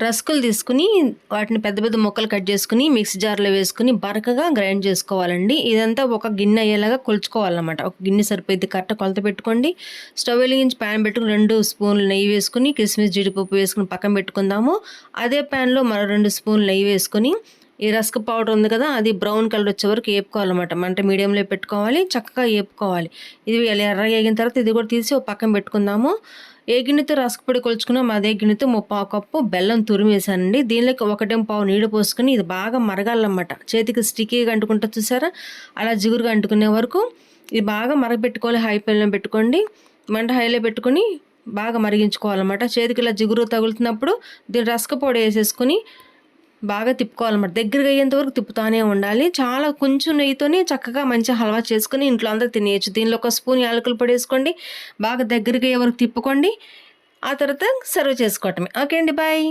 రస్కులు తీసుకుని వాటిని పెద్ద పెద్ద ముక్కలు కట్ చేసుకుని మిక్సీ జార్లో వేసుకుని బరకగా గ్రైండ్ చేసుకోవాలండి. ఇదంతా ఒక గిన్నె అయ్యేలాగా కొలుచుకోవాలన్నమాట. ఒక గిన్నె సరిపోయింది, కరెక్ట్ కొలత పెట్టుకోండి. స్టవ్ వెలిగించి ప్యాన్ పెట్టుకుని 2 స్పూన్లు నెయ్యి వేసుకుని కిస్మిస్ జీడిపప్పు వేసుకుని పక్కన పెట్టుకుందాము. అదే ప్యాన్లో మరో 2 స్పూన్లు నెయ్యి వేసుకుని ఈ రస్క్ పౌడర్ ఉంది కదా, అది బ్రౌన్ కలర్ వచ్చే వరకు వేపుకోవాలన్నమాట. మంట మీడియంలో పెట్టుకోవాలి, చక్కగా వేపుకోవాలి. ఇది ఎర్రగా వేగిన తర్వాత ఇది కూడా తీసి ఒక పక్కన పెట్టుకుందాము. ఏ గిన్నెతో రస్క్ పొడి కొలుచుకున్నాం అదే గిన్నెతో 3/4 కప్పు బెల్లం తురిమేసానండి. దీనిలోకి 1.5 నీళ్ళు పోసుకొని ఇది బాగా మరగాలన్నమాట. చేతికి స్టిక్కీగా అంటుకుంటా చూసారా, అలా జిగురుగా అంటుకునే వరకు ఇది బాగా మరగపెట్టుకోవాలి. హై ఫ్లేమ్లో పెట్టుకోండి, మంట హైలో పెట్టుకొని బాగా మరిగించుకోవాలన్నమాట. చేతికి ఇలా జిగురు తగులుతున్నప్పుడు దీని రస్క్ పొడి వేసేసుకొని బాగా తిప్పుకోవాలన్నమాట. దగ్గరగా అయ్యేంత వరకు తిప్పుతానే ఉండాలి. చాలా కొంచెం నెయ్యితోనే చక్కగా మంచి హల్వా చేసుకుని ఇంట్లో అందరూ తినేయచ్చు. దీనిలో 1 స్పూన్ యాలకుల పొడి వేసుకోండి, బాగా దగ్గరగా అయ్యే వరకు తిప్పుకోండి. ఆ తర్వాత సర్వ్ చేసుకోవటమే. ఓకే అండి, బాయ్.